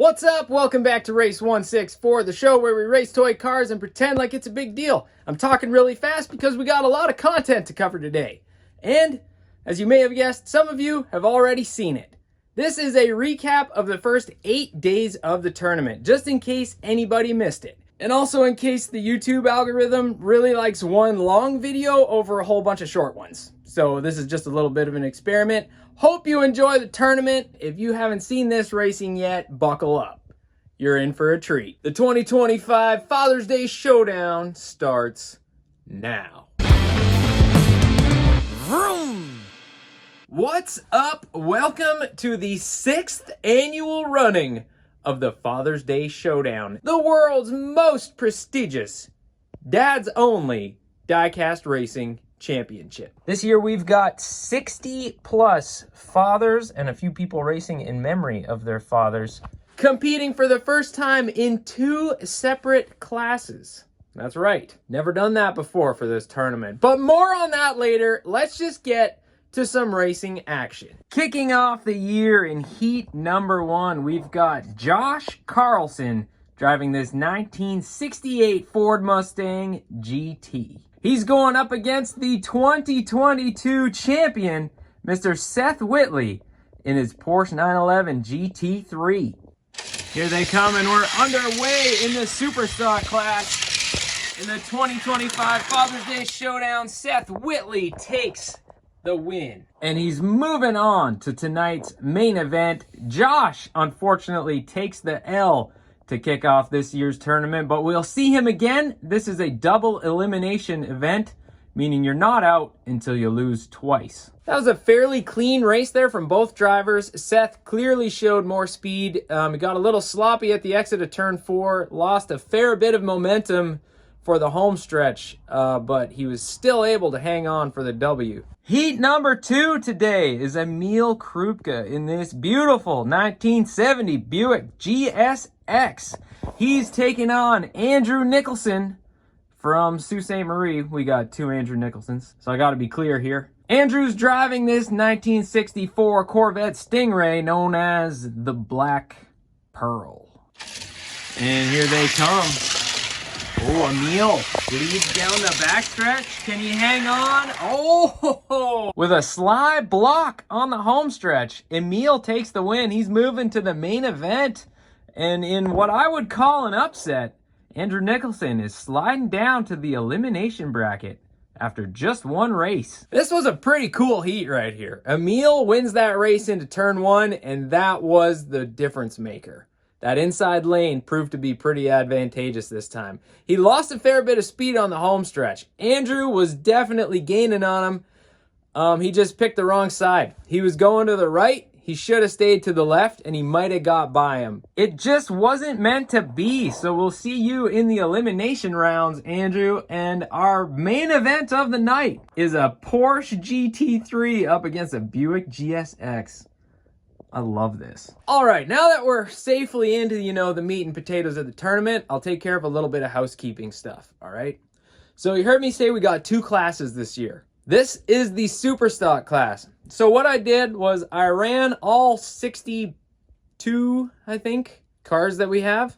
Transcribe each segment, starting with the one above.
What's up? Welcome back to Race 164, the show where we race toy cars and pretend like it's a big deal. I'm talking really fast because we got a lot of content to cover today. And, as you may have guessed, some of you have already seen it. This is a recap of the first 8 days of the tournament, just in case anybody missed it. And also in case the YouTube algorithm really likes one long video over a whole bunch of short ones. So this is just a little bit of an experiment. Hope you enjoy the tournament. If you haven't seen this racing yet, buckle up. You're in for a treat. The 2025 Father's Day Showdown starts now. Vroom! What's up? Welcome to the 6th annual running of the Father's Day Showdown, the world's most prestigious, dad's only diecast racing championship. This year we've got 60 plus fathers and a few people racing in memory of their fathers competing for the first time in 2 separate classes. That's right. Never done that before for this tournament. But more on that later. Let's just get to some racing action. Kicking off the year in heat number 1, we've got Josh Carlson driving this 1968 Ford Mustang GT. He's going up against the 2022 champion, Mr. Seth Whitley, in his Porsche 911 GT3. Here they come, and we're underway in the Superstock class. In the 2025 Father's Day Showdown, Seth Whitley takes the win. And he's moving on to tonight's main event. Josh, unfortunately, takes the L to kick off this year's tournament, but we'll see him again. This is a double elimination event, meaning you're not out until you lose twice. That was a fairly clean race there from both drivers. Seth clearly showed more speed. He got a little sloppy at the exit of turn 4, lost a fair bit of momentum for the home stretch, but he was still able to hang on for the W. Heat number 2 today is Emil Krupka in this beautiful 1970 Buick GSX. He's taking on Andrew Nicholson from Sault Ste. Marie. We got 2 Andrew Nicholsons, so I gotta be clear here. Andrew's driving this 1964 Corvette Stingray known as the Black Pearl. And here they come. Oh, Emil leads down the backstretch. Can he hang on? Oh, with a sly block on the home stretch, Emil takes the win. He's moving to the main event. And in what I would call an upset, Andrew Nicholson is sliding down to the elimination bracket after just 1 race. This was a pretty cool heat right here. Emil wins that race into turn 1, and that was the difference maker. That inside lane proved to be pretty advantageous this time. He lost a fair bit of speed on the home stretch. Andrew was definitely gaining on him. He just picked the wrong side. He was going to the right. He should have stayed to the left, and he might have got by him. It just wasn't meant to be, so we'll see you in the elimination rounds, Andrew. And our main event of the night is a Porsche GT3 up against a Buick GSX. I love this. All right, now that we're safely into, the meat and potatoes of the tournament, I'll take care of a little bit of housekeeping stuff, all right? So you heard me say we got 2 classes this year. This is the Superstock class. So what I did was I ran all 62, I think, cars that we have,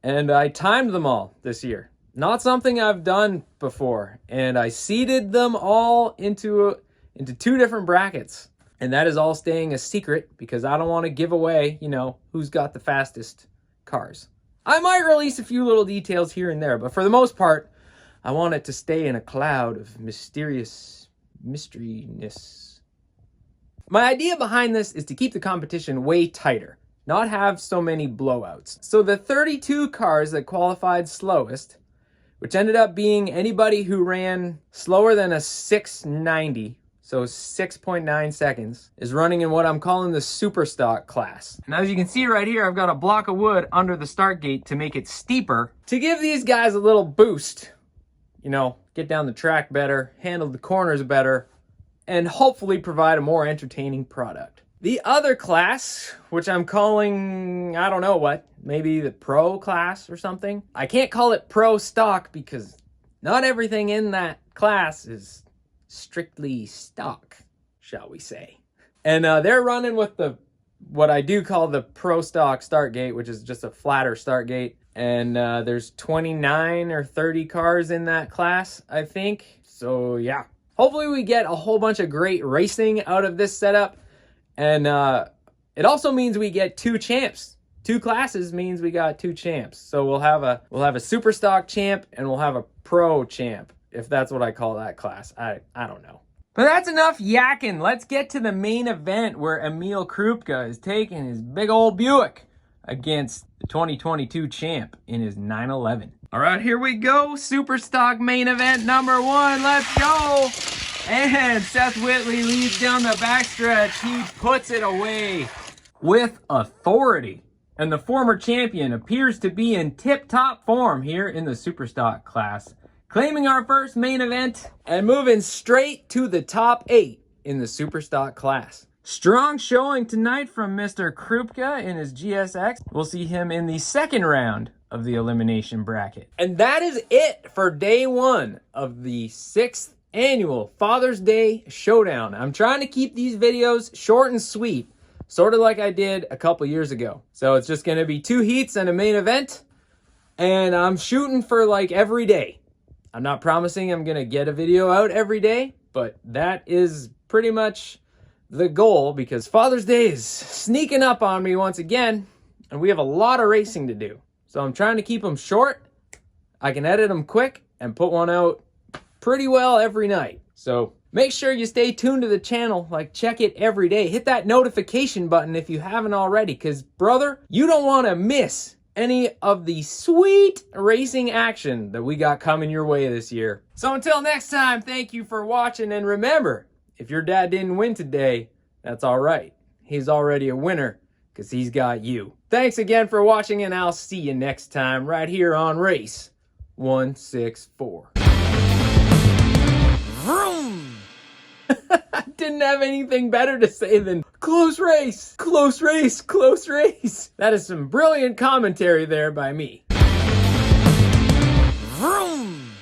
and I timed them all this year. Not something I've done before, and I seeded them all into 2 different brackets. And that is all staying a secret because I don't want to give away, who's got the fastest cars. I might release a few little details here and there, but for the most part, I want it to stay in a cloud of mysterious mysteryness. My idea behind this is to keep the competition way tighter, not have so many blowouts. So the 32 cars that qualified slowest, which ended up being anybody who ran slower than a 690, so 6.9 seconds, is running in what I'm calling the Superstock class. And as you can see right here, I've got a block of wood under the start gate to make it steeper, to give these guys a little boost. Get down the track better, handle the corners better, and hopefully provide a more entertaining product. The other class, which I'm calling, I don't know what, maybe the Pro class or something. I can't call it Pro Stock because not everything in that class is strictly stock, shall we say. And they're running with the what I do call the Pro Stock start gate, which is just a flatter start gate. And there's 29 or 30 cars in that class, I think. So yeah, hopefully we get a whole bunch of great racing out of this setup. And it also means we get 2 champs. 2 classes means we got 2 champs. So we'll have a Superstock champ and we'll have a Pro champ, if that's what I call that class. I don't know. But that's enough yakking. Let's get to the main event where Emil Krupka is taking his big old Buick against the 2022 champ in his 911. All right, here we go. Superstock main event number 1. Let's go. And Seth Whitley leads down the backstretch. He puts it away with authority. And the former champion appears to be in tip-top form here in the Superstock class, claiming our first main event and moving straight to the top 8 in the Superstock class. Strong showing tonight from Mr. Krupka in his GSX. We'll see him in the second round of the elimination bracket. And that is it for day 1 of the 6th annual Father's Day Showdown. I'm trying to keep these videos short and sweet, sort of like I did a couple years ago. So it's just going to be 2 heats and a main event. And I'm shooting for like every day. I'm not promising I'm going to get a video out every day, but that is pretty much the goal because Father's Day is sneaking up on me once again, and we have a lot of racing to do. So I'm trying to keep them short. I can edit them quick and put one out pretty well every night. So make sure you stay tuned to the channel, like check it every day. Hit that notification button if you haven't already, because brother, you don't want to miss any of the sweet racing action that we got coming your way this year. So until next time, thank you for watching, and remember, if your dad didn't win today, that's all right. He's already a winner because he's got you. Thanks again for watching, and I'll see you next time right here on Race 164. Vroom! I didn't have anything better to say than close race, close race, close race. That is some brilliant commentary there by me. Vroom!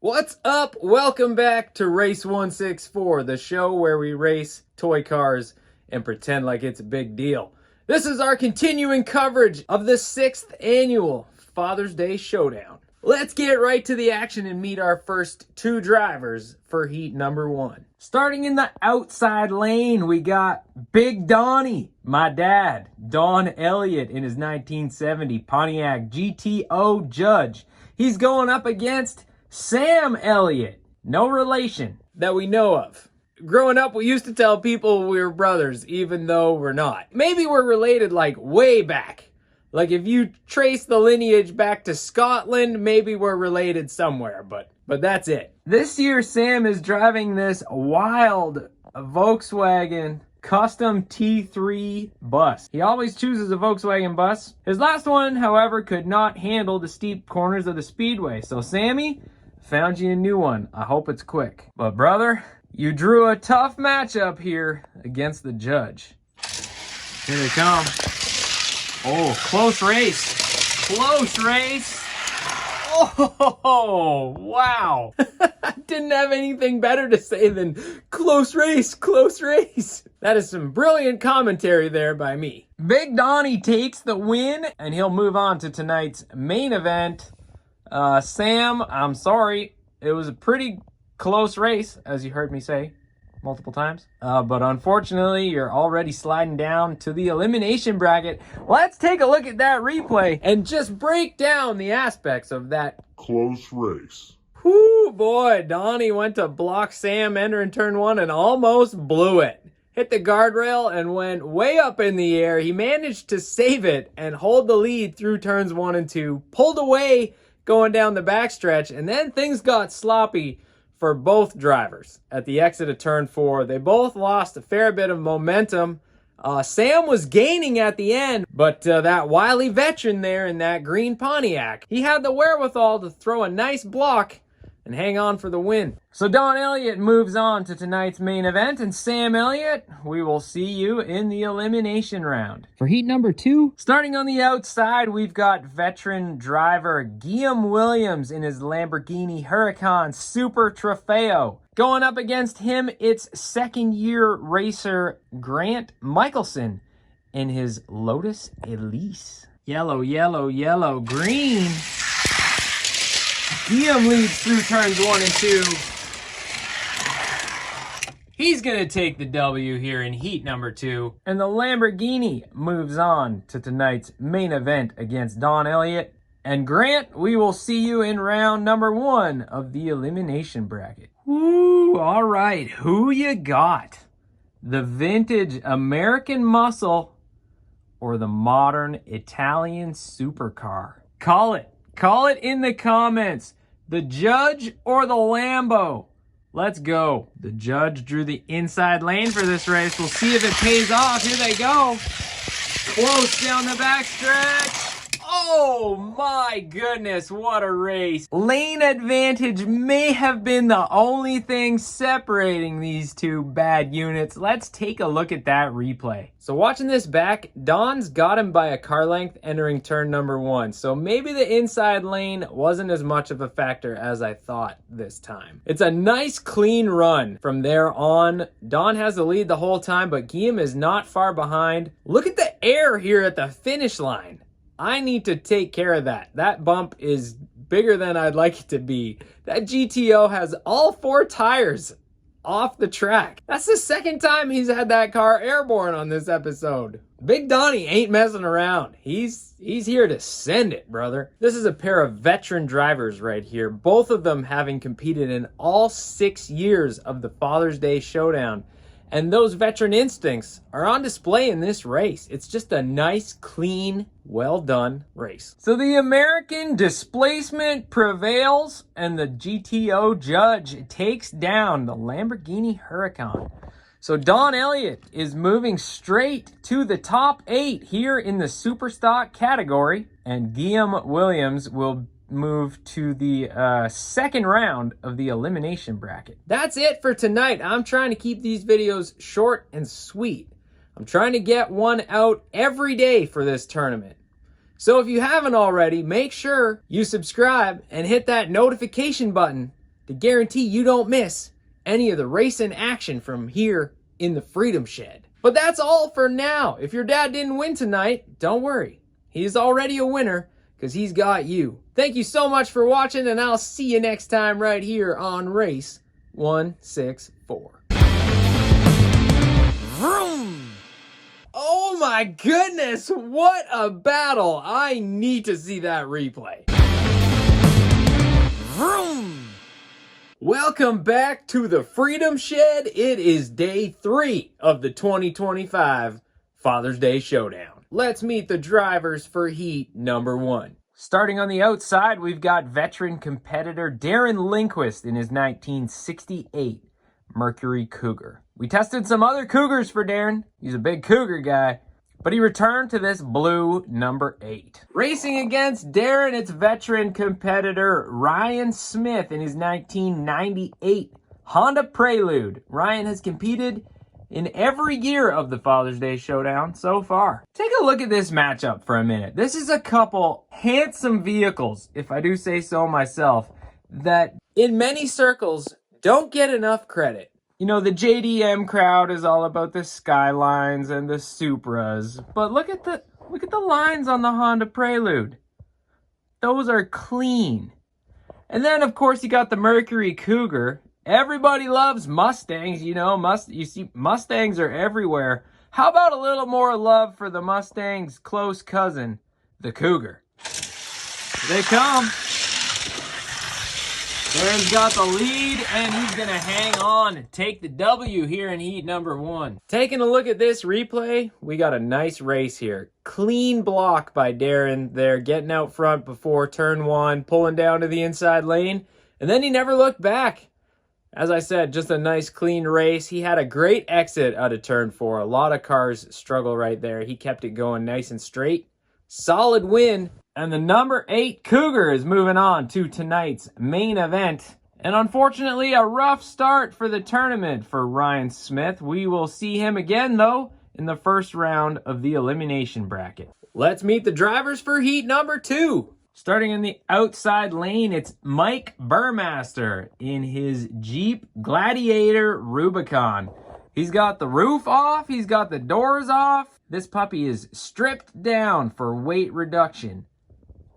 What's up? Welcome back to Race 164, the show where we race toy cars and pretend like it's a big deal. This is our continuing coverage of the 6th annual Father's Day Showdown. Let's get right to the action and meet our first 2 drivers for heat number 1. Starting in the outside lane, we got Big Donnie, my dad, Don Elliott, in his 1970 Pontiac GTO Judge. He's going up against Sam Elliott, no relation that we know of. Growing up, we used to tell people we were brothers, even though we're not. Maybe we're related like way back. Like if you trace the lineage back to Scotland, maybe we're related somewhere, but that's it. This year, Sam is driving this wild Volkswagen custom T3 bus. He always chooses a Volkswagen bus. His last one, however, could not handle the steep corners of the speedway. So Sammy, found you a new one. I hope it's quick. But brother, you drew a tough matchup here against the judge. Here they come. Oh, close race. Close race. Oh, wow. I didn't have anything better to say than close race, close race. That is some brilliant commentary there by me. Big Donnie takes the win, and he'll move on to tonight's main event. Sam, I'm sorry. It was a pretty close race, as you heard me say multiple times. But unfortunately, you're already sliding down to the elimination bracket. Let's take a look at that replay and just break down the aspects of that close race. Whoo, boy, Donnie went to block Sam entering turn 1 and almost blew it. Hit the guardrail and went way up in the air. He managed to save it and hold the lead through turns 1 and 2. Pulled away going down the backstretch, and then things got sloppy for both drivers at the exit of turn 4. They both lost a fair bit of momentum. Sam was gaining at the end, but that wily veteran there in that green Pontiac, he had the wherewithal to throw a nice block and hang on for the win. So Don Elliott moves on to tonight's main event, and Sam Elliott, we will see you in the elimination round. For heat number 2, starting on the outside, we've got veteran driver Guillaume Williams in his Lamborghini Huracan Super Trofeo. Going up against him, it's second-year racer Grant Michelson in his Lotus Elise. Yellow, yellow, yellow, green. Guillaume leads through turns 1 and 2. He's going to take the W here in heat number 2. And the Lamborghini moves on to tonight's main event against Don Elliott. And Grant, we will see you in round number 1 of the elimination bracket. Woo, all right, who you got? The vintage American muscle or the modern Italian supercar? Call it in the comments. The Judge or the Lambo? Let's go. The Judge drew the inside lane for this race. We'll see if it pays off. Here they go. Close down the backstretch. Oh my goodness, what a race. Lane advantage may have been the only thing separating these two bad units. Let's take a look at that replay. So watching this back, Don's got him by a car length entering turn number 1. So maybe the inside lane wasn't as much of a factor as I thought this time. It's a nice clean run from there on. Don has the lead the whole time, but Guillaume is not far behind. Look at the air here at the finish line. I need to take care of that. That bump is bigger than I'd like it to be. That GTO has all 4 tires off the track. That's the second time he's had that car airborne on this episode. Big Donnie ain't messing around. He's here to send it, brother. This is a pair of veteran drivers right here, both of them having competed in all 6 years of the Father's Day Showdown. And those veteran instincts are on display in this race. It's just a nice, clean, well-done race. So the American displacement prevails, and the GTO Judge takes down the Lamborghini Huracan. So Don Elliott is moving straight to the top 8 here in the Superstock category, and Guillaume Williams will move to the second round of the elimination bracket. That's it for tonight. I'm trying to keep these videos short and sweet. I'm trying to get one out every day for this tournament. So if you haven't already, make sure you subscribe and hit that notification button to guarantee you don't miss any of the racing action from here in the Freedom Shed. But that's all for now. If your dad didn't win tonight, don't worry. He's already a winner, because he's got you. Thank you so much for watching, and I'll see you next time right here on Race 164. Vroom! Oh my goodness, what a battle. I need to see that replay. Vroom! Welcome back to the Freedom Shed. It is day 3 of the 2025 Father's Day Showdown. Let's meet the drivers for heat number 1. Starting on the outside, we've got veteran competitor Darren Lindquist in his 1968 Mercury Cougar. We tested some other Cougars for Darren. He's a big Cougar guy, but he returned to this blue number 8. Racing against Darren, it's veteran competitor Ryan Smith in his 1998 Honda Prelude. Ryan has competed in every year of the Father's Day Showdown so far. Take a look at this matchup for a minute. This is a couple handsome vehicles, if I do say so myself, that in many circles don't get enough credit. You know, the JDM crowd is all about the Skylines and the Supras, but look at the lines on the Honda Prelude. Those are clean. And then of course you got the Mercury Cougar. Everybody loves Mustangs, you know, you see Mustangs are everywhere. How about a little more love for the Mustang's close cousin, the Cougar? Here they come. Darren's got the lead, and he's going to hang on and take the W here in heat number 1. Taking a look at this replay, we got a nice race here. Clean block by Darren there, getting out front before turn 1, pulling down to the inside lane, and then he never looked back. As I said, just a nice clean race. He had a great exit out of turn 4. A lot of cars struggle right there. He kept it going nice and straight. Solid win. And the number 8 Cougar is moving on to tonight's main event. And unfortunately, a rough start for the tournament for Ryan Smith. We will see him again, though, in the first round of the elimination bracket. Let's meet the drivers for heat number 2. Starting in the outside lane, it's Mike Burmaster in his Jeep Gladiator Rubicon. He's got the roof off, he's got the doors off. This puppy is stripped down for weight reduction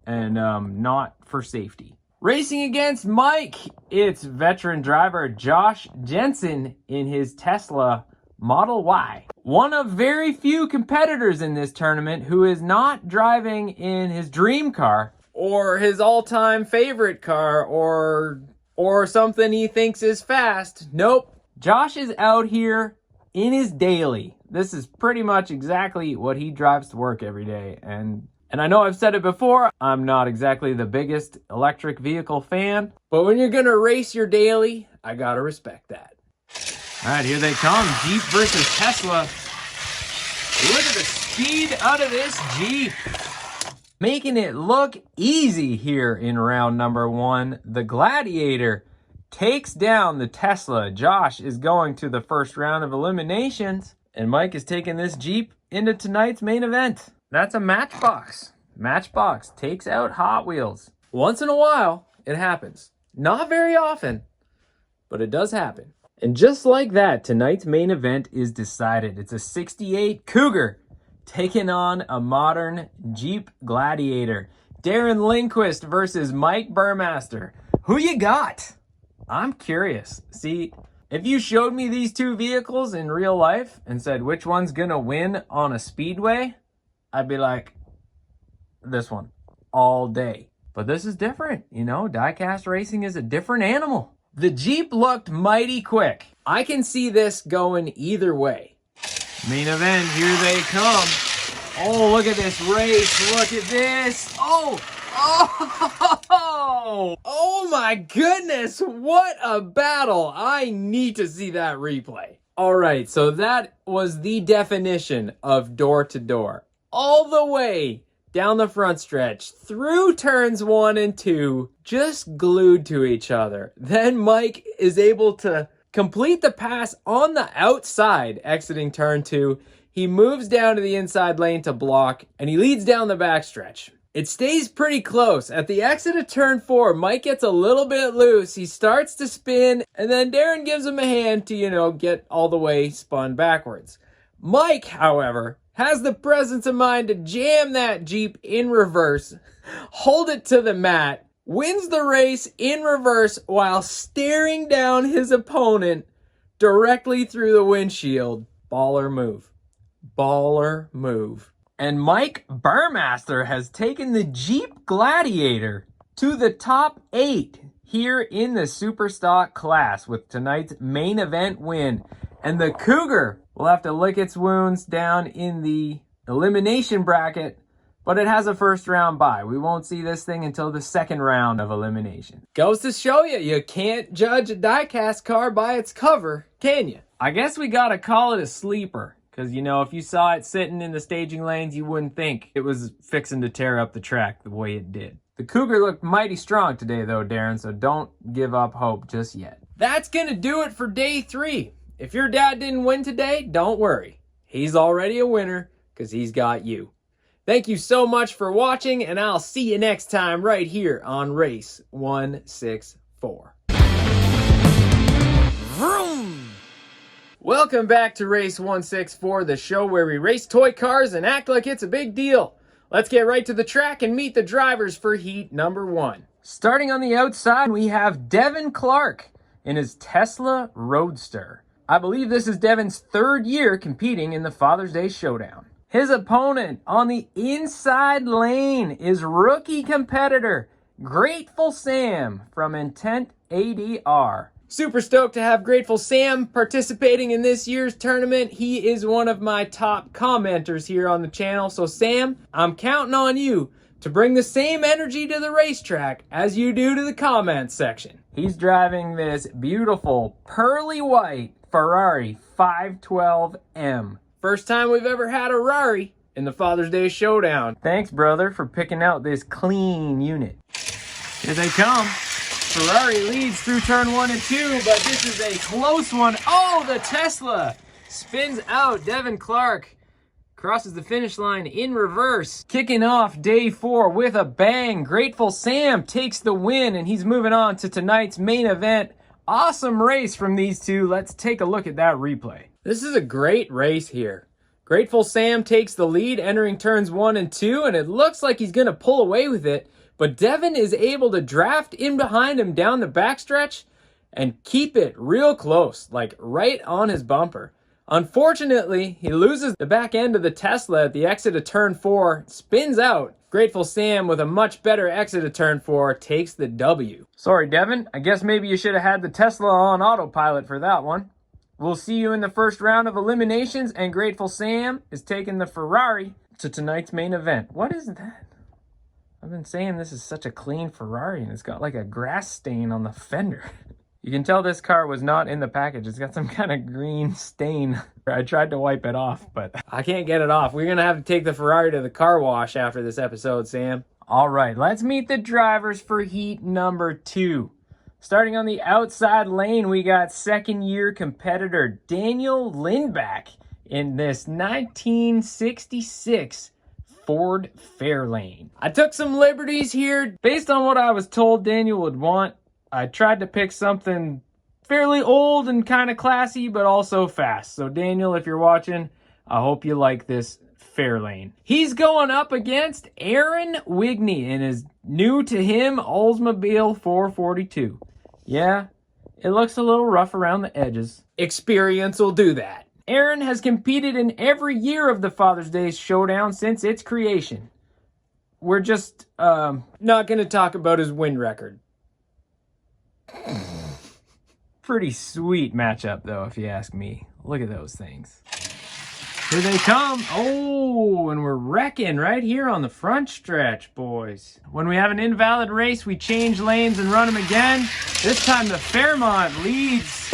and not for safety. Racing against Mike, it's veteran driver Josh Jensen in his Tesla Model Y. One of very few competitors in this tournament who is not driving in his dream car or his all-time favorite car or something he thinks is fast. Nope. Josh is out here in his daily. This is pretty much exactly what he drives to work every day. And I know I've said it before, I'm not exactly the biggest electric vehicle fan, but when you're gonna race your daily, I gotta respect that. All right, here they come. Jeep versus Tesla. Look at the speed out of this Jeep. Making it look easy here in round number 1. The Gladiator takes down the Tesla. Josh is going to the first round of eliminations, and Mike is taking this Jeep into tonight's main event. That's a Matchbox. Matchbox takes out Hot Wheels. Once in a while, it happens. Not very often, but it does happen. And just like that, tonight's main event is decided. It's a 68 Cougar taking on a modern Jeep Gladiator. Darren Lindquist versus Mike Burmaster. Who you got? I'm curious. See, if you showed me these two vehicles in real life and said which one's gonna win on a speedway, I'd be like, this one, all day. But this is different, you know, diecast racing is a different animal. The Jeep looked mighty quick. I can see this going either way. Main event, here they come. Oh, look at this race, look at this. Oh my goodness, what a battle. I need to see that replay. All right, so that was the definition of door to door. All the way down the front stretch, through turns 1 and 2, just glued to each other. Then Mike is able to complete the pass on the outside, exiting turn 2. He moves down to the inside lane to block, and he leads down the backstretch. It stays pretty close. At the exit of turn 4, Mike gets a little bit loose. He starts to spin, and then Darren gives him a hand to, you know, get all the way spun backwards. Mike, however, has the presence of mind to jam that Jeep in reverse, hold it to the mat, wins the race in reverse while staring down his opponent directly through the windshield. Baller move. Baller move. And Mike Burmaster has taken the Jeep Gladiator to the top 8 here in the Superstock class with tonight's main event win. And the Cougar will have to lick its wounds down in the elimination bracket, but it has a first round bye. We won't see this thing until the second round of elimination. Goes to show you, you can't judge a diecast car by its cover, can you? I guess we gotta call it a sleeper. Because, you know, if you saw it sitting in the staging lanes, you wouldn't think it was fixing to tear up the track the way it did. The Cougar looked mighty strong today, though, Darren, so don't give up hope just yet. That's going to do it for day 3. If your dad didn't win today, don't worry. He's already a winner because he's got you. Thank you so much for watching, and I'll see you next time right here on Race 164. Vroom! Welcome back to Race 164, the show where we race toy cars and act like it's a big deal. Let's get right to the track and meet the drivers for heat number 1. Starting on the outside, we have Devin Clark in his Tesla Roadster. I believe this is Devin's 3rd year competing in the Father's Day Showdown. His opponent on the inside lane is rookie competitor Grateful Sam from Intent ADR. Super stoked to have Grateful Sam participating in this year's tournament. He is one of my top commenters here on the channel. So Sam, I'm counting on you to bring the same energy to the racetrack as you do to the comment section. He's driving this beautiful pearly white Ferrari 512M. First time we've ever had a Rari in the Father's Day Showdown. Thanks, brother, for picking out this clean unit. Here they come. Ferrari leads through turn 1 and 2, but this is a close one. Oh, the Tesla spins out. Devin Clark crosses the finish line in reverse. Kicking off day 4 with a bang. Grateful Sam takes the win, and he's moving on to tonight's main event. Awesome race from these two. Let's take a look at that replay. This is a great race here. Grateful Sam takes the lead entering turns 1 and 2, and it looks like he's going to pull away with it, but Devin is able to draft in behind him down the backstretch and keep it real close, like right on his bumper. Unfortunately, he loses the back end of the Tesla at the exit of turn 4, spins out. Grateful Sam, with a much better exit of turn 4, takes the W. Sorry, Devin. I guess maybe you should have had the Tesla on autopilot for that one. We'll see you in the first round of eliminations, and Grateful Sam is taking the Ferrari to tonight's main event. What is that? I've been saying this is such a clean Ferrari, and it's got like a grass stain on the fender. You can tell this car was not in the package. It's got some kind of green stain. I tried to wipe it off, but I can't get it off. We're going to have to take the Ferrari to the car wash after this episode, Sam. All right, let's meet the drivers for heat number 2. Starting on the outside lane, we got second-year competitor Daniel Lindback in this 1966 Ford Fairlane. I took some liberties here. Based on what I was told Daniel would want, I tried to pick something fairly old and kind of classy, but also fast. So Daniel, if you're watching, I hope you like this Fairlane. He's going up against Aaron Wigney in his new to him Oldsmobile 442. Yeah, it looks a little rough around the edges. Experience will do that. Aaron has competed in every year of the Father's Day Showdown since its creation. We're just not going to talk about his win record. Pretty sweet matchup, though, if you ask me. Look at those things. Here they come. Oh, and we're wrecking right here on the front stretch, boys. When we have an invalid race, we change lanes and run them again. This time the Fairmont leads.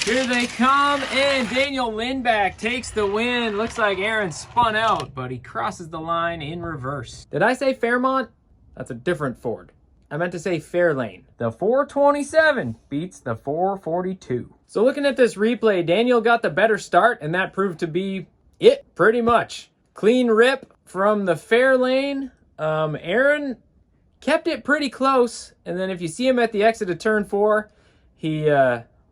Here they come, and Daniel Lindback takes the win. Looks like Aaron spun out, but he crosses the line in reverse. Did I say Fairmont? That's a different Ford. I meant to say Fairlane. The 427 beats the 442. So looking at this replay, Daniel got the better start, and that proved to be it, pretty much. Clean rip from the Fairlane. Aaron kept it pretty close, and then if you see him at the exit of turn 4, he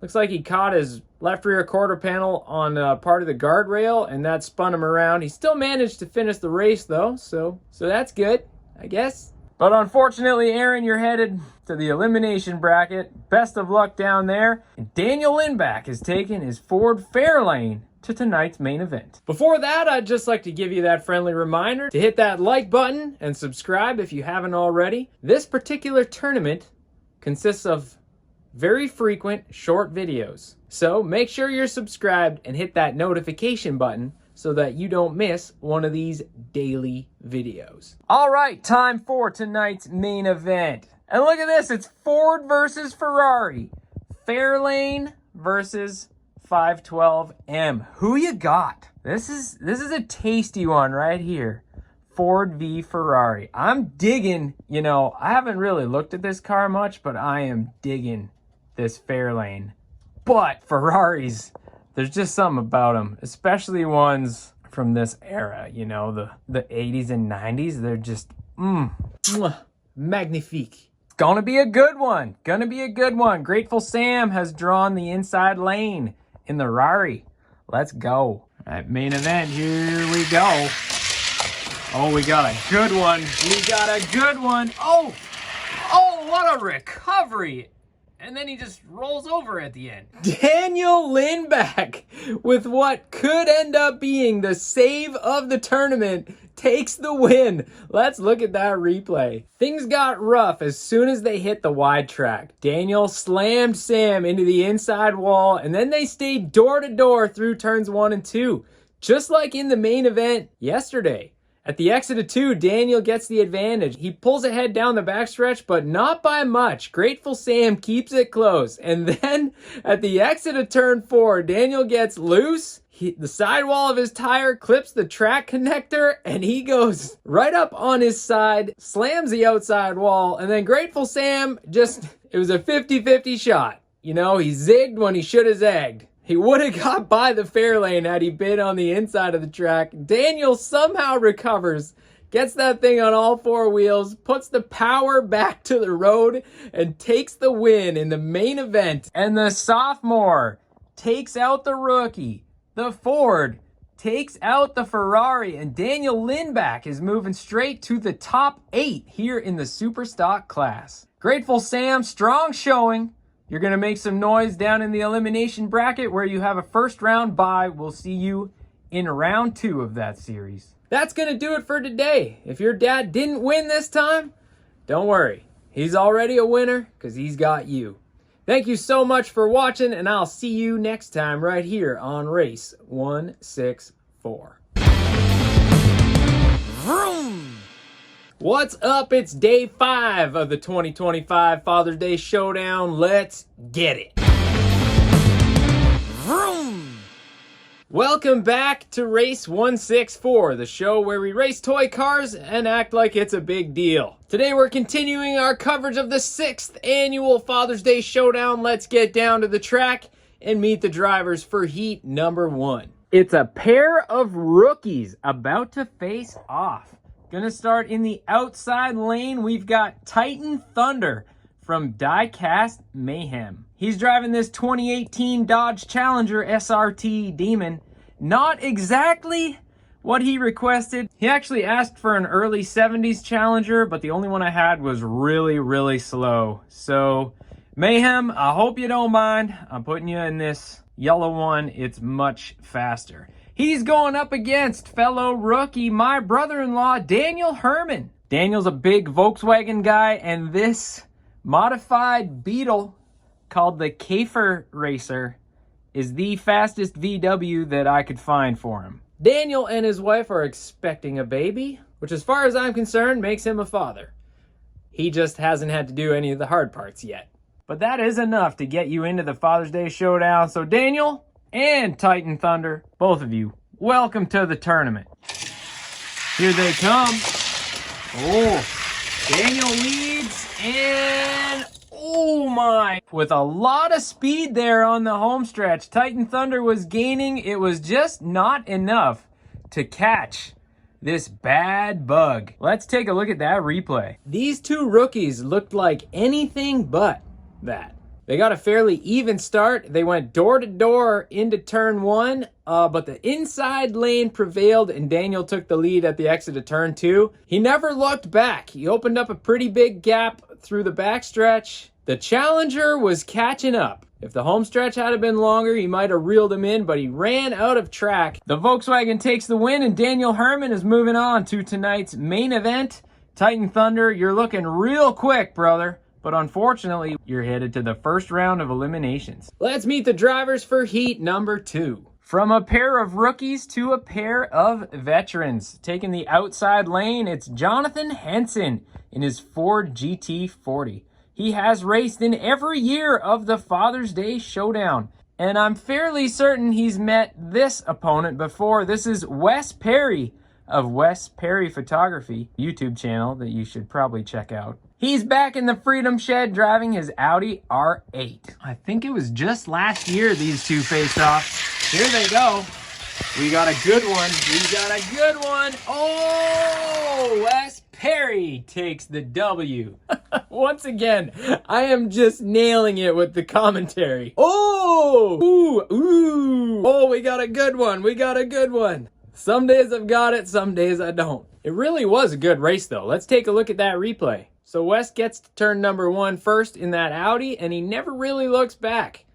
looks like he caught his left rear quarter panel on part of the guardrail, and that spun him around. He still managed to finish the race, though, so that's good, I guess. But unfortunately, Aaron, you're headed to the elimination bracket. Best of luck down there. And Daniel Lindback is taking his Ford Fairlane to tonight's main event. Before that, I'd just like to give you that friendly reminder to hit that like button and subscribe if you haven't already. This particular tournament consists of very frequent short videos. So make sure you're subscribed and hit that notification button so that you don't miss one of these daily videos. All right, time for tonight's main event. And look at this, it's Ford versus Ferrari. Fairlane versus 512M. Who you got? This is a tasty one right here. Ford v Ferrari. I'm digging, I haven't really looked at this car much, but I am digging this Fairlane. But Ferraris, there's just something about them, especially ones from this era, the 80s and 90s. They're just, magnifique. It's gonna be a good one. Grateful Sam has drawn the inside lane in the Rari. Let's go. All right, main event, here we go. Oh, we got a good one. Oh, what a recovery. And then he just rolls over at the end. Daniel Lindback, with what could end up being the save of the tournament, takes the win. Let's look at that replay. Things got rough as soon as they hit the wide track. Daniel slammed Sam into the inside wall, and then they stayed door to door through turns 1 and 2, just like in the main event yesterday. At the exit of 2, Daniel gets the advantage. He pulls ahead down the backstretch, but not by much. Grateful Sam keeps it close. And then at the exit of turn 4, Daniel gets loose. The sidewall of his tire clips the track connector, and he goes right up on his side, slams the outside wall, and then Grateful Sam it was a 50-50 shot. He zigged when he should have zagged. He would have got by the Fairlane had he been on the inside of the track. Daniel somehow recovers, gets that thing on all 4 wheels, puts the power back to the road, and takes the win in the main event. And the sophomore takes out the rookie. The Ford takes out the Ferrari, and Daniel Lindback is moving straight to the top 8 here in the Superstock class. Grateful Sam, strong showing. You're going to make some noise down in the elimination bracket where you have a first round bye. We'll see you in round 2 of that series. That's going to do it for today. If your dad didn't win this time, don't worry. He's already a winner because he's got you. Thank you so much for watching, and I'll see you next time right here on Race 164. Vroom! What's up? It's day 5 of the 2025 Father's Day Showdown. Let's get it. Vroom! Welcome back to Race 164, the show where we race toy cars and act like it's a big deal. Today we're continuing our coverage of the 6th annual Father's Day Showdown. Let's get down to the track and meet the drivers for heat number 1. It's a pair of rookies about to face off. Gonna start in the outside lane. We've got Titan Thunder from Diecast Mayhem. He's driving this 2018 Dodge Challenger SRT Demon. Not exactly what he requested. He actually asked for an early 70s Challenger, but the only one I had was really slow. So, Mayhem, I hope you don't mind. I'm putting you in this yellow one. It's much faster. He's going up against fellow rookie, my brother-in-law, Daniel Herman. Daniel's a big Volkswagen guy, and this modified Beetle called the Käfer Racer is the fastest VW that I could find for him. Daniel and his wife are expecting a baby, which as far as I'm concerned makes him a father. He just hasn't had to do any of the hard parts yet. But that is enough to get you into the Father's Day Showdown. So Daniel and Titan Thunder, both of you, welcome to the tournament. Here they come. Oh, Daniel leads, and oh my, with a lot of speed there on the home stretch. Titan Thunder was gaining. It was just not enough to catch this bad bug. Let's take a look at that replay. These two rookies looked like anything but that. They got a fairly even start. They went door to door into turn 1, but the inside lane prevailed and Daniel took the lead at the exit of turn 2. He never looked back. He opened up a pretty big gap through the backstretch. The Challenger was catching up. If the home stretch had been longer, he might have reeled him in, but he ran out of track. The Volkswagen takes the win, and Daniel Herman is moving on to tonight's main event. Titan Thunder, you're looking real quick, brother. But unfortunately, you're headed to the first round of eliminations. Let's meet the drivers for heat number 2. From a pair of rookies to a pair of veterans. Taking the outside lane, it's Jonathan Henson in his Ford GT40. He has raced in every year of the Father's Day Showdown. And I'm fairly certain he's met this opponent before. This is Wes Perry of Wes Perry Photography, YouTube channel that you should probably check out. He's back in the Freedom Shed driving his Audi R8. I think it was just last year these two faced off. Here they go. We got a good one. We got a good one. Oh, Wes Perry takes the W. Once again, I am just nailing it with the commentary. Oh, ooh. Oh, we got a good one. We got a good one. Some days I've got it, some days I don't. It really was a good race though. Let's take a look at that replay. So Wes gets to turn number 1 first in that Audi, and he never really looks back.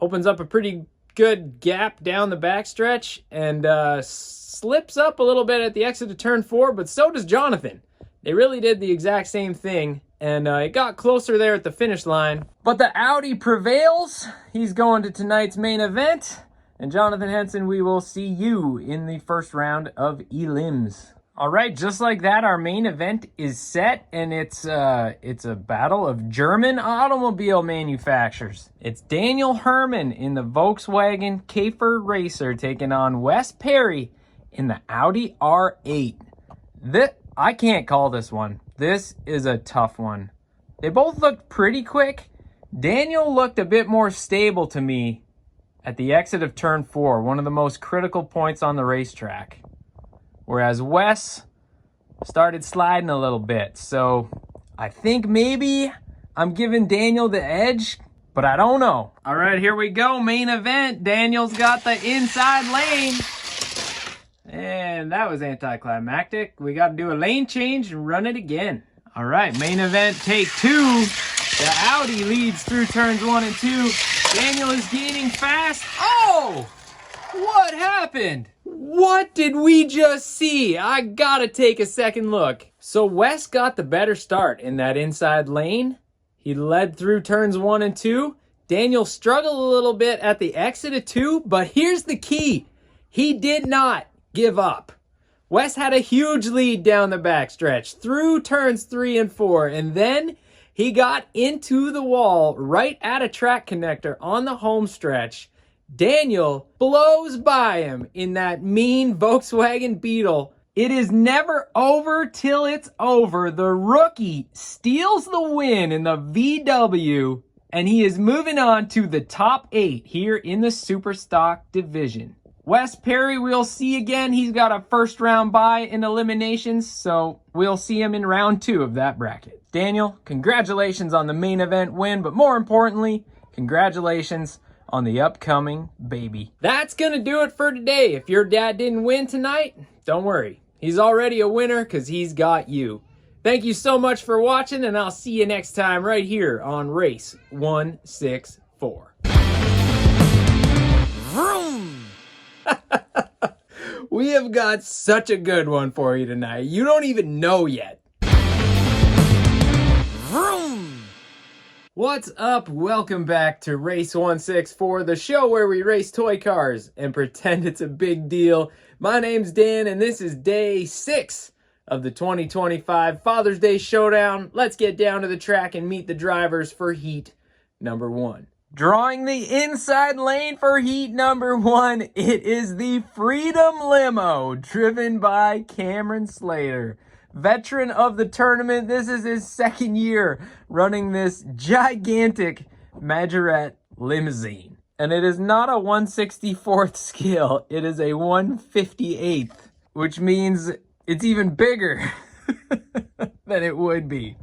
Opens up a pretty good gap down the backstretch and slips up a little bit at the exit of turn 4, but so does Jonathan. They really did the exact same thing, and it got closer there at the finish line. But the Audi prevails. He's going to tonight's main event. And Jonathan Henson, we will see you in the first round of elims. All right, just like that, our main event is set, and it's a battle of German automobile manufacturers. It's Daniel Herman in the Volkswagen Käfer Racer taking on Wes Perry in the Audi R8. I can't call this one. This is a tough one. They both looked pretty quick. Daniel looked a bit more stable to me at the exit of turn 4, one of the most critical points on the racetrack. Whereas Wes started sliding a little bit. So I think maybe I'm giving Daniel the edge, but I don't know. All right, here we go. Main event. Daniel's got the inside lane. And that was anticlimactic. We got to do a lane change and run it again. All right, main event, take two. The Audi leads through turns 1 and 2. Daniel is gaining fast. Oh! What happened? What did we just see? I gotta take a second look. So Wes got the better start in that inside lane. He led through turns 1 and 2. Daniel struggled a little bit at the exit of 2, but here's the key. He did not give up. Wes had a huge lead down the backstretch through turns 3 and 4, and then he got into the wall right at a track connector on the home stretch. Daniel blows by him in that mean Volkswagen Beetle. It is never over till it's over. The rookie steals the win in the VW, and he is moving on to the top 8 here in the Superstock division. Wes Perry, we'll see again. He's got a first round bye in eliminations, so we'll see him in round 2 of that bracket. Daniel, congratulations on the main event win, but more importantly, congratulations on the upcoming baby. That's gonna do it for today. If your dad didn't win tonight, don't worry. He's already a winner because he's got you. Thank you so much for watching, and I'll see you next time right here on Race 164. Vroom! We have got such a good one for you tonight. You don't even know yet. Vroom! What's up? Welcome back to Race 164, the show where we race toy cars and pretend it's a big deal. My name's Dan, and this is day 6 of the 2025 Father's Day Showdown. Let's get down to the track and meet the drivers for heat number 1. Drawing the inside lane for heat number 1, it is the Freedom Limo, driven by Cameron Slater. Veteran of the tournament, this is his 2nd year running this gigantic Majorette limousine. And it is not a 1/64th scale, it is a 1/58th, which means it's even bigger than it would be.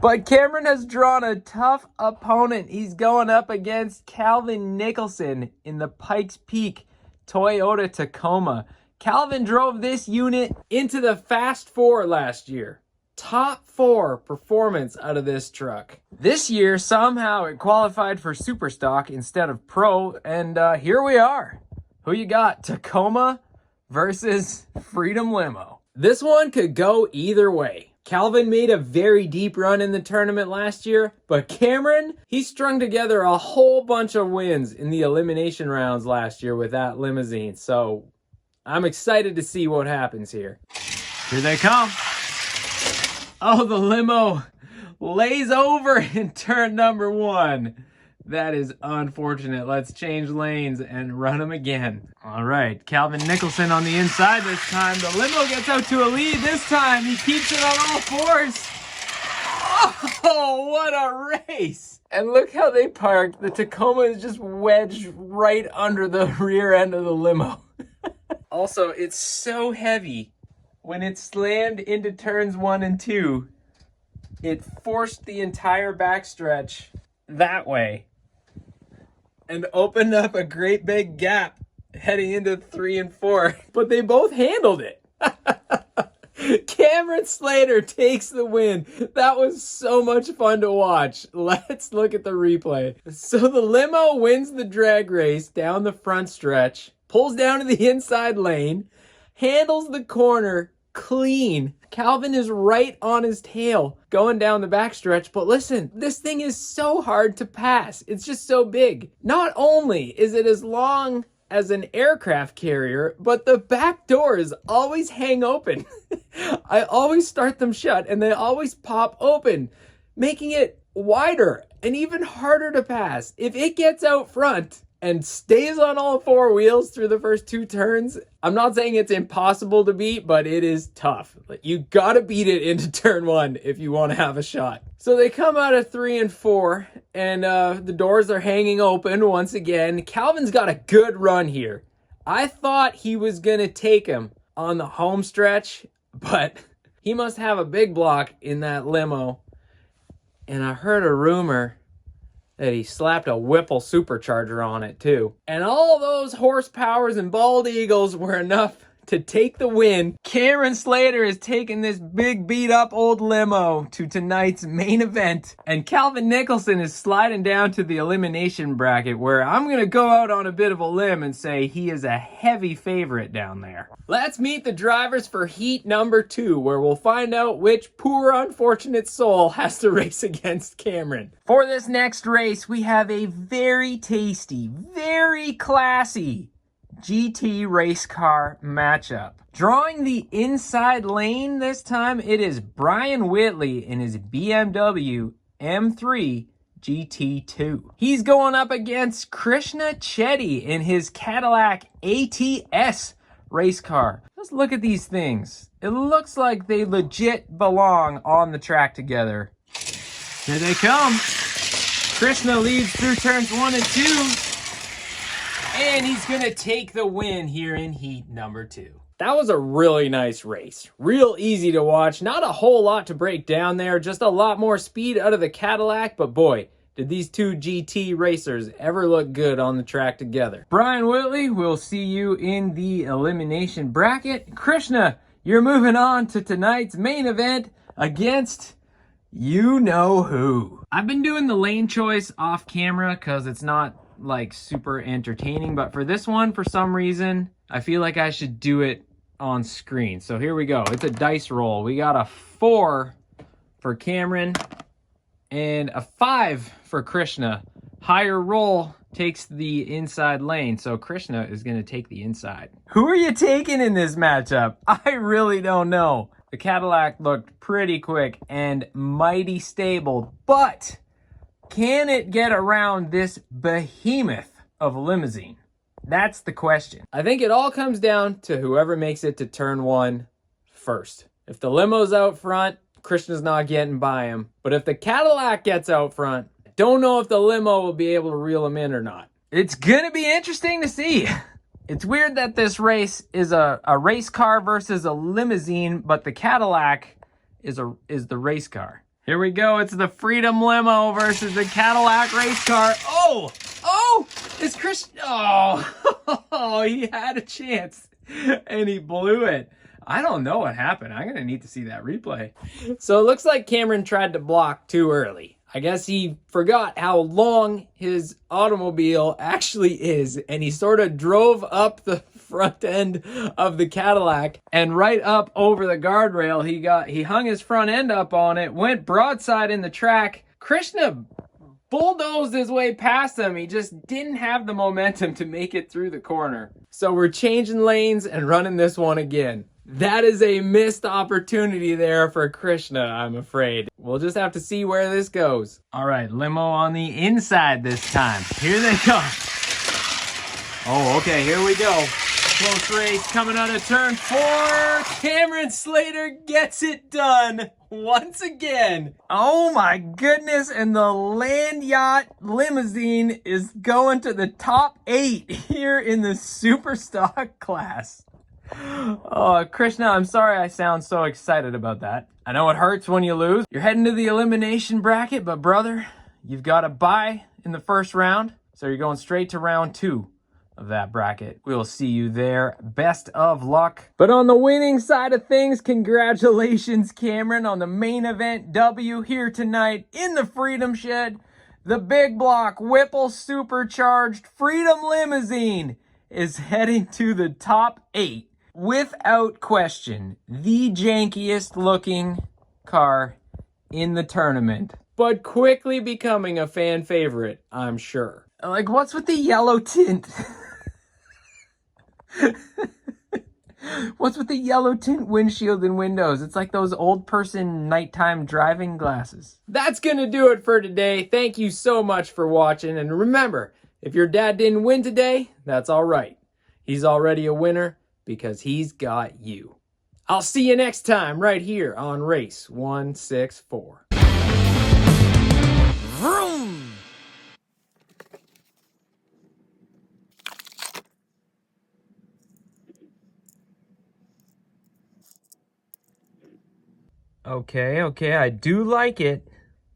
But Cameron has drawn a tough opponent. He's going up against Calvin Nicholson in the Pikes Peak Toyota Tacoma. Calvin drove this unit into the Fast Four last year. Top 4 performance out of this truck. This year, somehow it qualified for Superstock instead of Pro, and here we are. Who you got? Tacoma versus Freedom Limo. This one could go either way. Calvin made a very deep run in the tournament last year, but Cameron, he strung together a whole bunch of wins in the elimination rounds last year with that limousine, so I'm excited to see what happens here. Here they come. Oh, the limo lays over in turn number 1. That is unfortunate. Let's change lanes and run them again. All right, Calvin Nicholson on the inside this time. The limo gets out to a lead this time. He keeps it on all 4s. Oh, what a race. And look how they parked. The Tacoma is just wedged right under the rear end of the limo. Also, it's so heavy. When it slammed into turns 1 and 2, it forced the entire backstretch that way and opened up a great big gap heading into 3 and 4. But they both handled it. Cameron Slater takes the win. That was so much fun to watch. Let's look at the replay. So the limo wins the drag race down the front stretch, pulls down to the inside lane, handles the corner clean. Calvin is right on his tail going down the backstretch, but listen, this thing is so hard to pass. It's just so big. Not only is it as long as an aircraft carrier, but the back doors always hang open. I always start them shut and they always pop open, making it wider and even harder to pass. If it gets out front and stays on all 4 wheels through the first 2 turns, I'm not saying it's impossible to beat, but it is tough. You gotta beat it into turn 1 if you want to have a shot. So they come out of 3 and 4, and the doors are hanging open once again. Calvin's got a good run here. I thought he was gonna take him on the home stretch, but he must have a big block in that limo. And I heard a rumor that he slapped a Whipple supercharger on it too. And all those horsepowers and bald eagles were enough to take the win. Cameron Slater is taking this big beat up old limo to tonight's main event. And Calvin Nicholson is sliding down to the elimination bracket, where I'm going to go out on a bit of a limb and say he is a heavy favorite down there. Let's meet the drivers for heat number 2, where we'll find out which poor unfortunate soul has to race against Cameron. For this next race, we have a very tasty, very classy GT race car matchup. Drawing the inside lane this time, it is Brian Whitley in his BMW M3 GT2. He's going up against Krishna Chetty in his Cadillac ATS race car. Let's look at these things. It looks like they legit belong on the track together. Here they come. Krishna leads through turns 1 and 2. And he's gonna take the win here in heat number 2. That was a really nice race. Real easy to watch. Not a whole lot to break down there. Just a lot more speed out of the Cadillac. But boy, did these two GT racers ever look good on the track together. Brian Whitley, we'll see you in the elimination bracket. Krishna, you're moving on to tonight's main event against you know who. I've been doing the lane choice off camera because it's not like super entertaining, but for this one, for some reason, I feel like I should do it on screen. So here we go. It's a dice roll. We got a 4 for Cameron and a 5 for Krishna. Higher roll takes the inside lane, so Krishna is going to take the inside. Who are you taking in this matchup? I really don't know. The Cadillac looked pretty quick and mighty stable, but can it get around this behemoth of a limousine? That's the question. I think it all comes down to whoever makes it to turn 1 first. If the limo's out front, Krishna's not getting by him. But if the Cadillac gets out front, I don't know if the limo will be able to reel him in or not. It's gonna be interesting to see. It's weird that this race is a race car versus a limousine, but the Cadillac is the race car. Here we go. It's the Freedom Limo versus the Cadillac race car. Oh, it's Chris. Oh, he had a chance and he blew it. I don't know what happened. I'm going to need to see that replay. So it looks like Cameron tried to block too early. I guess he forgot how long his automobile actually is, and he sort of drove up the front end of the Cadillac and right up over the guardrail. He hung his front end up on it, went broadside in the track. Krishna bulldozed his way past him. He just didn't have the momentum to make it through the corner. So we're changing lanes and running this one again. That is a missed opportunity there for Krishna, I'm afraid. We'll just have to see where this goes. All right, limo on the inside this time. Here they come. Oh, okay, here we go. Close race coming out of turn 4. Cameron Slater gets it done once again. Oh my goodness, and the Land Yacht Limousine is going to the top 8 here in the Superstock class. Oh, Krishna, I'm sorry I sound so excited about that. I know it hurts when you lose. You're heading to the elimination bracket, but brother, you've got a bye in the first round, so you're going straight to round 2 of that bracket. We'll see you there. Best of luck. But on the winning side of things, congratulations, Cameron, on the main event W here tonight in the Freedom Shed. The big block Whipple supercharged Freedom Limousine is heading to the top 8. Without question, the jankiest looking car in the tournament, but quickly becoming a fan favorite, I'm sure. Like, what's with the yellow tint? What's with the yellow tint windshield and windows? It's like those old person nighttime driving glasses. That's gonna do it for today. Thank you so much for watching. And remember, if your dad didn't win today, that's all right. He's already a winner because he's got you. I'll see you next time right here on Race 164. Vroom! Okay, I do like it,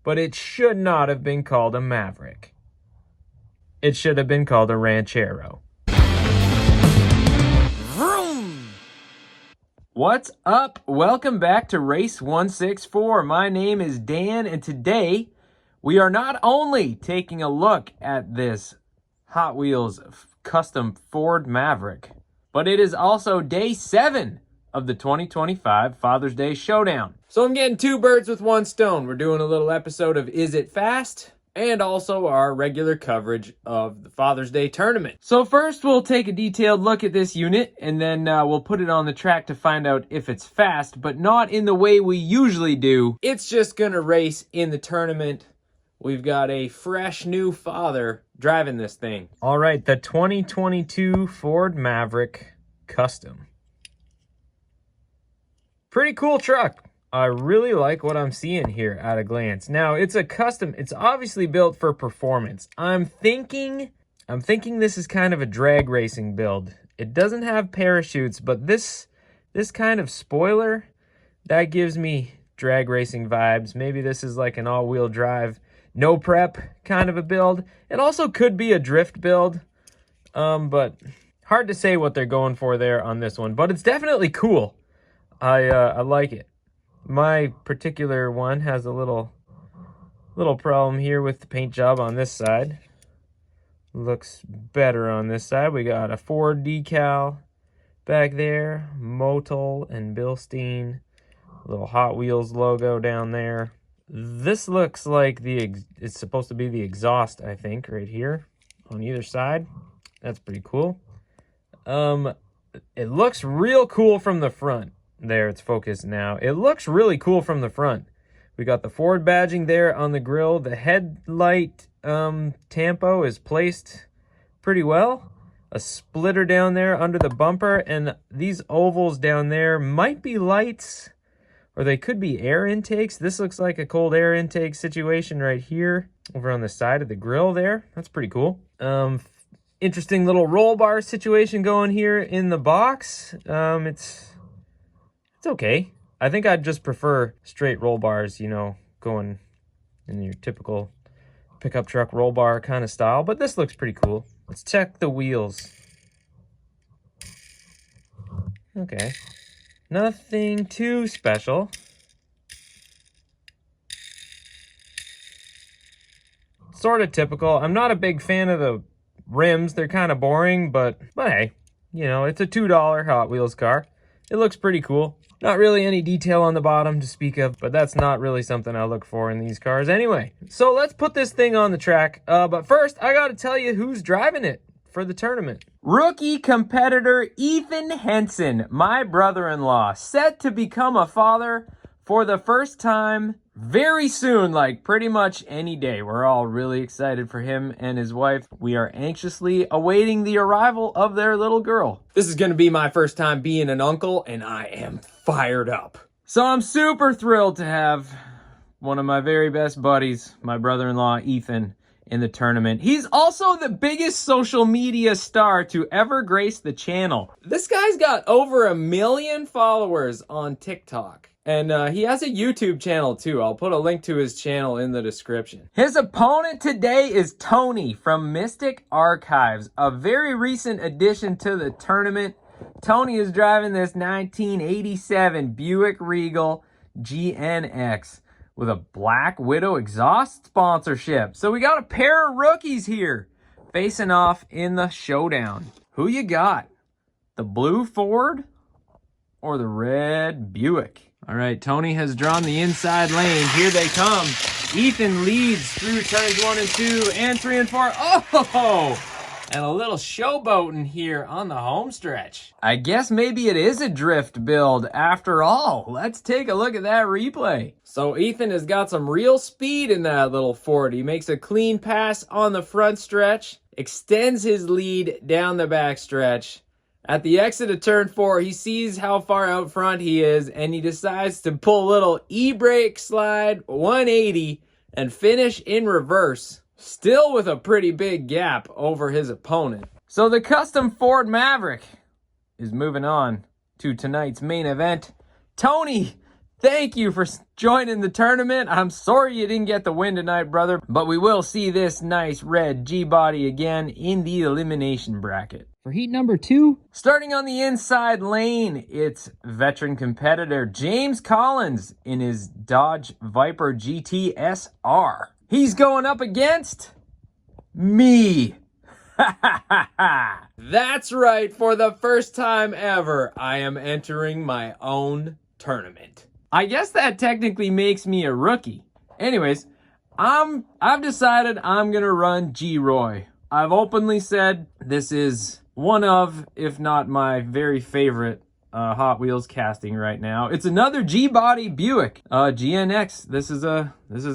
but it should not have been called a Maverick. It should have been called a Ranchero. Vroom! What's up? Welcome back to Race 164. My name is Dan, and today we are not only taking a look at this Hot Wheels custom Ford Maverick, but it is also day 7 of the 2025 Father's Day Showdown. So I'm getting two birds with one stone. We're doing a little episode of Is It Fast? And also our regular coverage of the Father's Day tournament. So first we'll take a detailed look at this unit, and then we'll put it on the track to find out if it's fast, but not in the way we usually do. It's just gonna race in the tournament. We've got a fresh new father driving this thing. All right, the 2022 Ford Maverick Custom. Pretty cool truck. I really like what I'm seeing here at a glance. Now, it's a custom. It's obviously built for performance. I'm thinking this is kind of a drag racing build. It doesn't have parachutes, but this kind of spoiler, that gives me drag racing vibes. Maybe this is like an all-wheel drive, no prep kind of a build. It also could be a drift build, but hard to say what they're going for there on this one. But it's definitely cool. I like it. My particular one has a little problem here with the paint job on this side. Looks better on this side. We got a Ford decal back there, Motul and Bilstein, a little Hot Wheels logo down there. This looks like it's supposed to be the exhaust, I think, right here on either side. That's pretty cool. It looks real cool from the front. There, it's focused now. It looks really cool from the front. We got the Ford badging there on the grill. The headlight tampo is placed pretty well. A splitter down there under the bumper, and these ovals down there might be lights, or they could be air intakes. This looks like a cold air intake situation right here over on the side of the grill there. That's pretty cool. Interesting little roll bar situation going here in the box. It's okay. I think I'd just prefer straight roll bars, you know, going in your typical pickup truck roll bar kind of style, but this looks pretty cool. Let's check the wheels. Okay. Nothing too special. Sort of typical. I'm not a big fan of the rims. They're kind of boring, but hey, you know, it's a $2 Hot Wheels car. It looks pretty cool. Not really any detail on the bottom to speak of, but that's not really something I look for in these cars anyway. So let's put this thing on the track. But first, I got to tell you who's driving it for the tournament. Rookie competitor Ethan Henson, my brother-in-law, set to become a father for the first time very soon, like pretty much any day. We're all really excited for him and his wife. We are anxiously awaiting the arrival of their little girl. This is going to be my first time being an uncle, and I am fired up. So I'm super thrilled to have one of my very best buddies, my brother-in-law Ethan, in the tournament. He's also the biggest social media star to ever grace the channel. This guy's got over 1 million followers on TikTok. And he has a YouTube channel too. I'll put a link to his channel in the description. His opponent today is Tony from Mystic Archives, a very recent addition to the tournament. Tony is driving this 1987 Buick Regal GNX with a Black Widow exhaust sponsorship. So we got a pair of rookies here facing off in the showdown. Who you got? The blue Ford or the red Buick? All right, Tony has drawn the inside lane. Here they come. Ethan leads through turns 1 and 2 and 3 and 4. Oh! And a little showboating here on the home stretch. I guess maybe it is a drift build after all. Let's take a look at that replay. So Ethan has got some real speed in that little Ford. He makes a clean pass on the front stretch, extends his lead down the back stretch. At the exit of turn 4, he sees how far out front he is, and he decides to pull a little e-brake slide 180 and finish in reverse, still with a pretty big gap over his opponent. So the custom Ford Maverick is moving on to tonight's main event. Tony thank you for joining the tournament. I'm sorry you didn't get the win tonight, brother, but we will see this nice red G-body again in the elimination bracket. For heat number 2, starting on the inside lane, it's veteran competitor James Collins in his Dodge Viper GT SR. He's going up against me. That's right, for the first time ever, I am entering my own tournament. I guess that technically makes me a rookie. Anyways, I've decided I'm gonna run G-Roy. I've openly said this is one of, if not my very favorite Hot Wheels casting right now. It's another G-body Buick, GNX. This is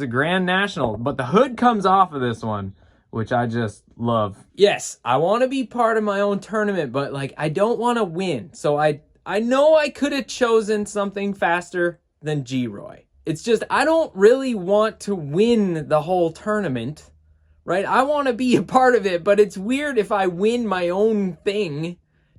a Grand National, but the hood comes off of this one, which I just love. Yes, I want to be part of my own tournament, but like I don't want to win. So I know I could have chosen something faster than G-Roy. It's just I don't really want to win the whole tournament, right? I want to be a part of it, but it's weird if I win my own thing.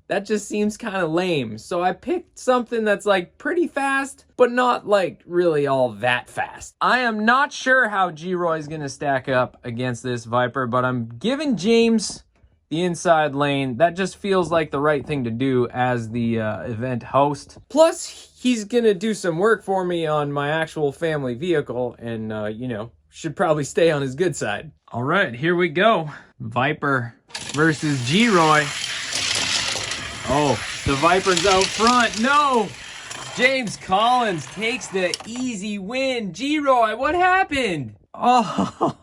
That just seems kind of lame. So I picked something that's like pretty fast, but not like really all that fast. I am not sure how G-Roy is going to stack up against this Viper, but I'm giving James the inside lane. That just feels like the right thing to do as the event host. Plus, he's going to do some work for me on my actual family vehicle and, you know, should probably stay on his good side. All right, here we go. Viper versus G-Roy. Oh, the Viper's out front. No! James Collins takes the easy win. G-Roy, what happened? Oh,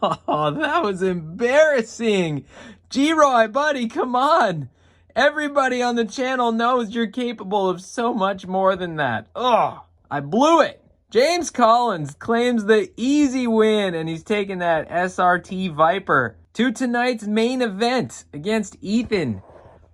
that was embarrassing. G-Roy, buddy, come on. Everybody on the channel knows you're capable of so much more than that. Oh, I blew it. James Collins claims the easy win, and he's taking that SRT Viper to tonight's main event against Ethan.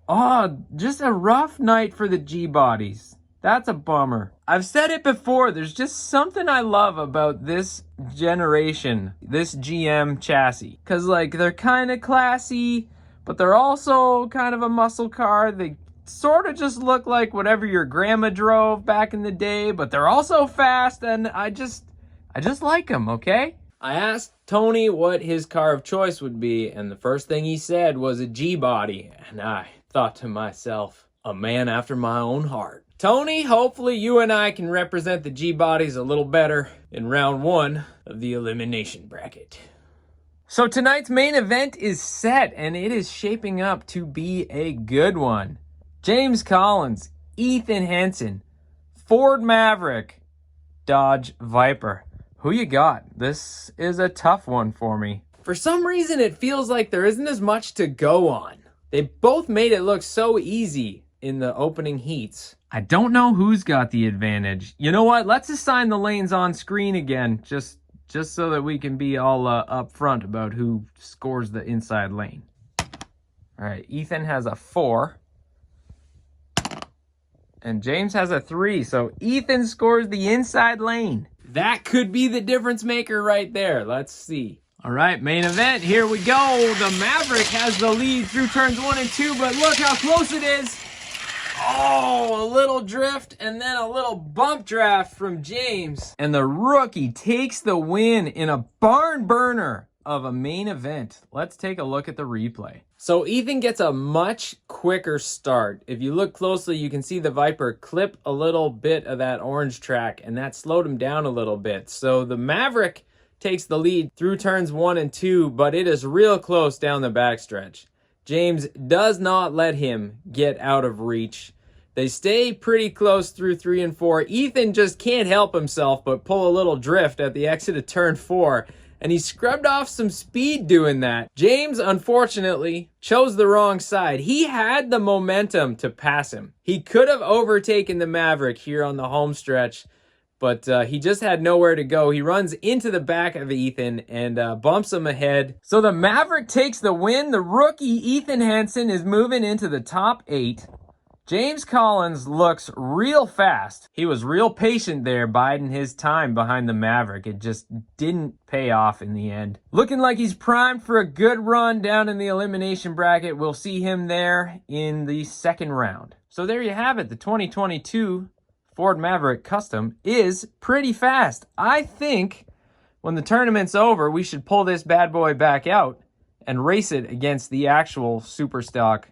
Oh, just a rough night for the G-bodies. That's a bummer. I've said it before, there's just something I love about this generation, this GM chassis. Cause like, they're kind of classy, but they're also kind of a muscle car. They sort of just look like whatever your grandma drove back in the day, but they're also fast, and I just like them, okay? I asked Tony what his car of choice would be, and the first thing he said was a G-body, and I thought to myself, a man after my own heart. Tony, hopefully you and I can represent the G-bodies a little better in round 1 of the elimination bracket. So tonight's main event is set, and it is shaping up to be a good one. James Collins, Ethan Henson, Ford Maverick, Dodge Viper. Who you got? This is a tough one for me. For some reason, it feels like there isn't as much to go on. They both made it look so easy in the opening heats. I don't know who's got the advantage. You know what? Let's assign the lanes on screen again, just so that we can be all upfront about who scores the inside lane. All right, Ethan has a 4. And James has a 3, so Ethan scores the inside lane. That could be the difference maker right there. Let's see. All right, main event, here we go. The Maverick has the lead through turns 1 and 2, but look how close it is. Oh, a little drift and then a little bump draft from James. And the rookie takes the win in a barn burner of a main event. Let's take a look at the replay. So Ethan gets a much quicker start. If you look closely, you can see the Viper clip a little bit of that orange track, and that slowed him down a little bit. So the Maverick takes the lead through turns 1 and 2, but it is real close down the backstretch. James does not let him get out of reach. They stay pretty close through 3 and 4. Ethan just can't help himself but pull a little drift at the exit of turn 4. And he scrubbed off some speed doing that. James, unfortunately, chose the wrong side. He had the momentum to pass him. He could have overtaken the Maverick here on the home stretch, but he just had nowhere to go. He runs into the back of Ethan and bumps him ahead. So the Maverick takes the win. The rookie, Ethan Henson, is moving into the top 8. James Collins looks real fast. He was real patient there, biding his time behind the Maverick. It just didn't pay off in the end. Looking like he's primed for a good run down in the elimination bracket. We'll see him there in the second round. So there you have it, the 2022 Ford Maverick Custom is pretty fast. I think when the tournament's over, we should pull this bad boy back out and race it against the actual Superstock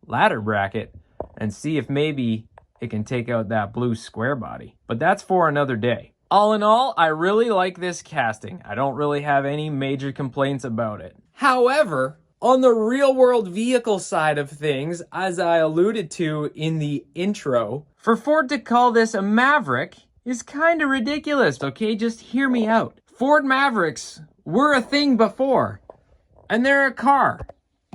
ladder bracket and see if maybe it can take out that blue square body. But that's for another day. All in all, I really like this casting. I don't really have any major complaints about it. However, on the real world vehicle side of things, as I alluded to in the intro, for Ford to call this a Maverick is kind of ridiculous, okay? Just hear me out. Ford Mavericks were a thing before, and they're a car.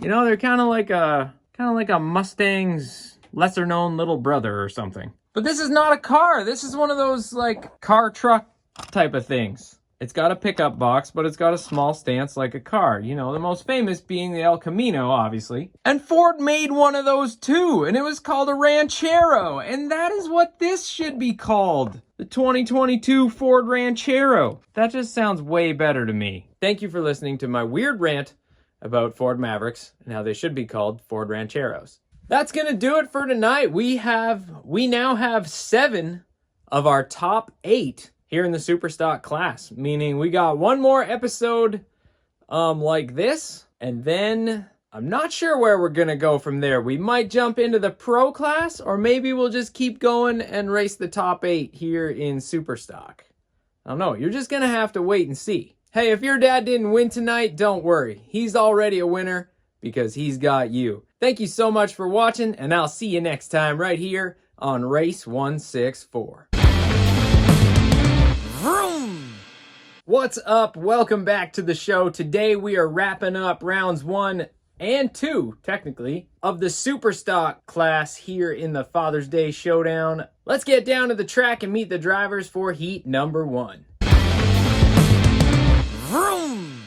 You know, they're kind of like a Mustang's lesser known little brother or something. But this is not a car. This is one of those like car truck type of things. It's got a pickup box, but it's got a small stance like a car. You know, the most famous being the El Camino, obviously. And Ford made one of those too, and it was called a Ranchero. And that is what this should be called. The 2022 Ford Ranchero. That just sounds way better to me. Thank you for listening to my weird rant about Ford Mavericks and how they should be called Ford Rancheros. That's going to do it for tonight. We now have 7 of our top 8 here in the Superstock class, meaning we got one more episode like this, and then I'm not sure where we're going to go from there. We might jump into the pro class, or maybe we'll just keep going and race the top 8 here in Superstock. I don't know. You're just going to have to wait and see. Hey, if your dad didn't win tonight, don't worry. He's already a winner because he's got you. Thank you so much for watching, and I'll see you next time right here on Race 164. Vroom! What's up? Welcome back to the show. Today we are wrapping up rounds 1 and 2, technically, of the Superstock class here in the Father's Day Showdown. Let's get down to the track and meet the drivers for heat number 1. Vroom!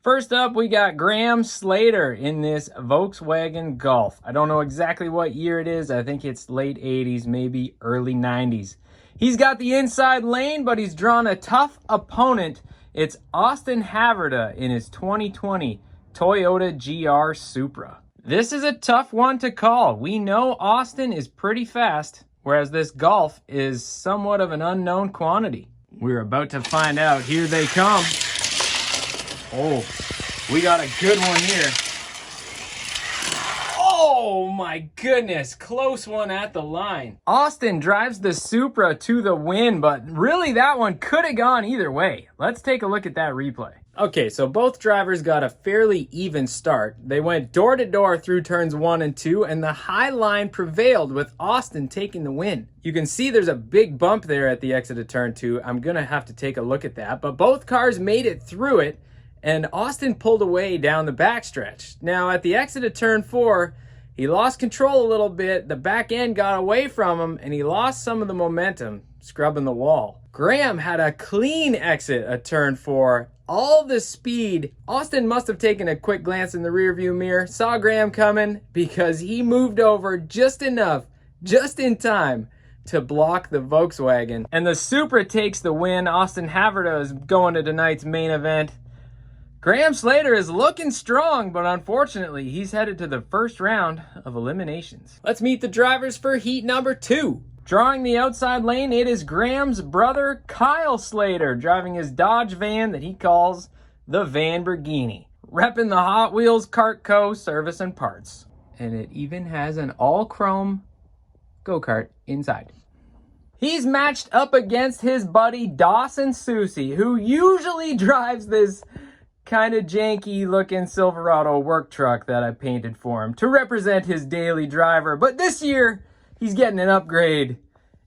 First up, we got Graham Slater in this Volkswagen Golf. I don't know exactly what year it is. I think it's late 80s, maybe early 90s. He's got the inside lane, but he's drawn a tough opponent. It's Austin Haverda in his 2020 Toyota GR Supra. This is a tough one to call. We know Austin is pretty fast, whereas this Golf is somewhat of an unknown quantity. We're about to find out. Here they come. Oh, we got a good one here. Oh my goodness, close one at the line. Austin drives the Supra to the win, but really that one could have gone either way. Let's take a look at that replay. Okay, so both drivers got a fairly even start. They went door to door through turns 1 and 2, and the high line prevailed with Austin taking the win. You can see there's a big bump there at the exit of turn 2. I'm gonna have to take a look at that, but both cars made it through it, and Austin pulled away down the backstretch. Now at the exit of turn 4, he lost control a little bit, the back end got away from him, and he lost some of the momentum, scrubbing the wall. Graham had a clean exit at turn 4, all the speed. Austin must have taken a quick glance in the rearview mirror, saw Graham coming, because he moved over just enough, just in time, to block the Volkswagen. And the Supra takes the win. Austin Haverda is going to tonight's main event. Graham Slater is looking strong, but unfortunately, he's headed to the first round of eliminations. Let's meet the drivers for heat number 2. Drawing the outside lane, it is Graham's brother, Kyle Slater, driving his Dodge van that he calls the Vanberghini. Repping the Hot Wheels Kart Co. service and parts. And it even has an all-chrome go-kart inside. He's matched up against his buddy Dawson Susie, who usually drives this kind of janky looking Silverado work truck that I painted for him to represent his daily driver. But this year, he's getting an upgrade,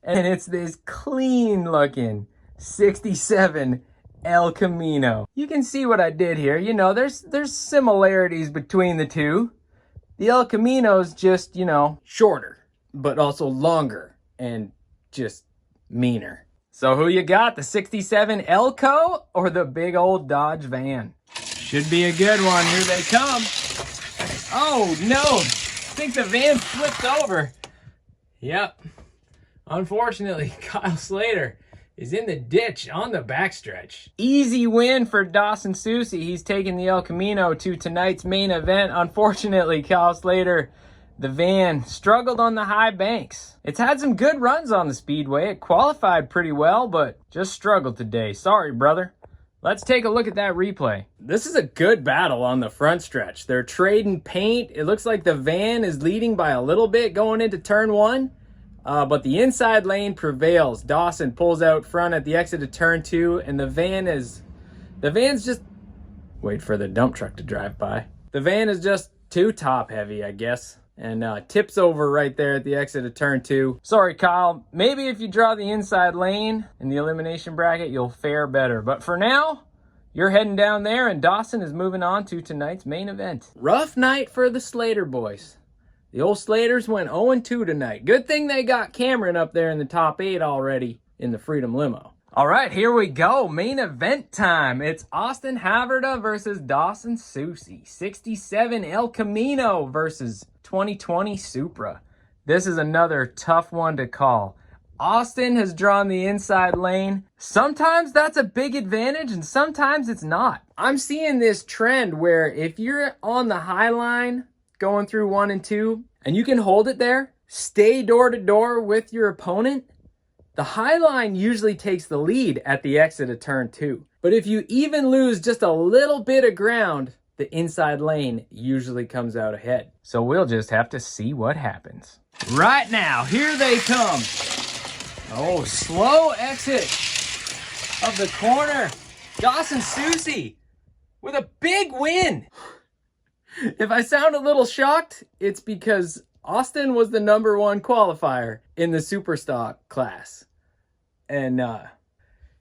and it's this clean looking 67 El Camino. You can see what I did here. You know, there's similarities between the two. The El Camino's just, you know, shorter, but also longer and just meaner. So who you got, the 67 Elco or the big old Dodge van? Should be a good one. Here they come. Oh no, I think the van flipped over. Yep. Unfortunately, Kyle Slater is in the ditch on the backstretch. Easy win for Dawson Susie. He's taking the El Camino to tonight's main event. Unfortunately, Kyle Slater The van struggled on the high banks. It's had some good runs on the speedway. It qualified pretty well, but just struggled today. Sorry, brother. Let's take a look at that replay. This is a good battle on the front stretch. They're trading paint. It looks like the van is leading by a little bit going into turn one, but the inside lane prevails. Dawson pulls out front at the exit of turn two, and the van's just, wait for the dump truck to drive by. The van is just too top heavy, I guess, and tips over right there at the exit of turn two. Sorry, Kyle. Maybe if you draw the inside lane in the elimination bracket, you'll fare better. But for now, you're heading down there, and Dawson is moving on to tonight's main event. Rough night for the Slater boys. The old Slaters went 0-2 tonight. Good thing they got Cameron up there in the top 8 already in the Freedom Limo. All right, here we go. Main event time. It's Austin Haverda versus Dawson Soucy. 67 El Camino versus 2020 Supra. This is another tough one to call. Austin has drawn the inside lane. Sometimes that's a big advantage and sometimes it's not. I'm seeing this trend where if you're on the high line going through 1 and 2 and you can hold it there, stay door to door with your opponent, the high line usually takes the lead at the exit of turn 2. But if you even lose just a little bit of ground, the inside lane usually comes out ahead. So we'll just have to see what happens. Right now, here they come. Oh, slow exit of the corner. Dawson Soucy with a big win. If I sound a little shocked, it's because Austin was the #1 qualifier in the Superstock class. And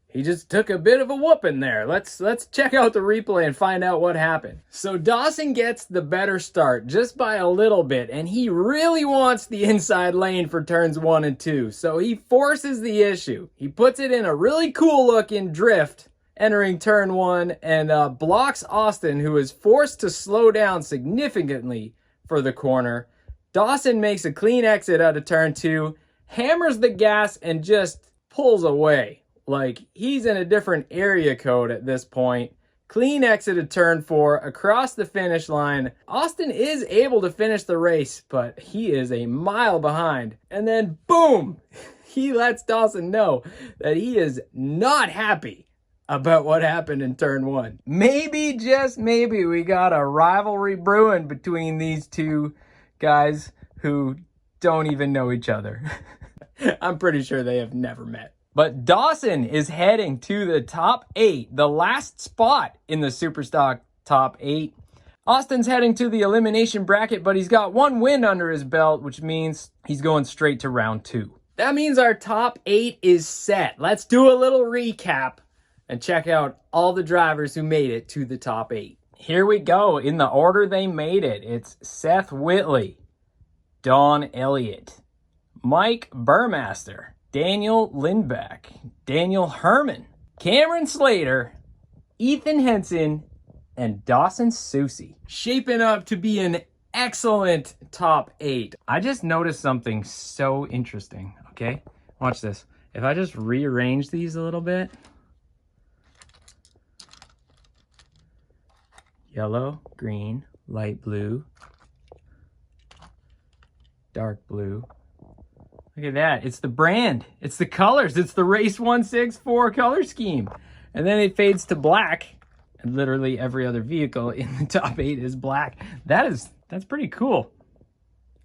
he just took a bit of a whooping there. Let's check out the replay and find out what happened. So Dawson gets the better start just by a little bit, and he really wants the inside lane for turns 1 and 2. So he forces the issue. He puts it in a really cool looking drift entering turn 1 and blocks Austin, who is forced to slow down significantly for the corner. Dawson makes a clean exit out of turn 2, hammers the gas, and just pulls away. Like he's in a different area code at this point. Clean exit of turn 4 across the finish line. Austin is able to finish the race, but he is a mile behind. And then boom, he lets Dawson know that he is not happy about what happened in turn 1. Maybe, just maybe, we got a rivalry brewing between these two guys who don't even know each other. I'm pretty sure they have never met. But Dawson is heading to the top 8, the last spot in the Superstock top 8. Austin's heading to the elimination bracket, but he's got 1 win under his belt, which means he's going straight to round 2. That means our top 8 is set. Let's do a little recap and check out all the drivers who made it to the top 8. Here we go. In the order they made it, it's Seth Whitley, Don Elliott, Mike Burmaster, Daniel Lindback, Daniel Herman, Cameron Slater, Ethan Henson, and Dawson Soucy. Shaping up to be an excellent top 8. I just noticed something so interesting, okay? Watch this. If I just rearrange these a little bit. Yellow, green, light blue, dark blue. Look at that. It's the brand. It's the colors. It's the Race 164 color scheme. And then it fades to black. And literally every other vehicle in the top 8 is black. That's pretty cool.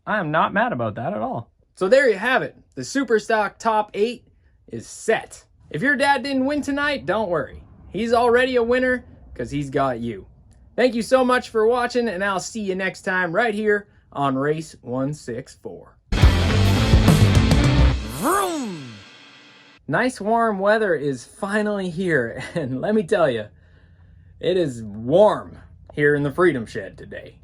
I am not mad about that at all. So there you have it. The Superstock top 8 is set. If your dad didn't win tonight, don't worry. He's already a winner because he's got you. Thank you so much for watching, and I'll see you next time right here on Race 164. Vroom! Nice warm weather is finally here, and let me tell you, it is warm here in the Freedom Shed today.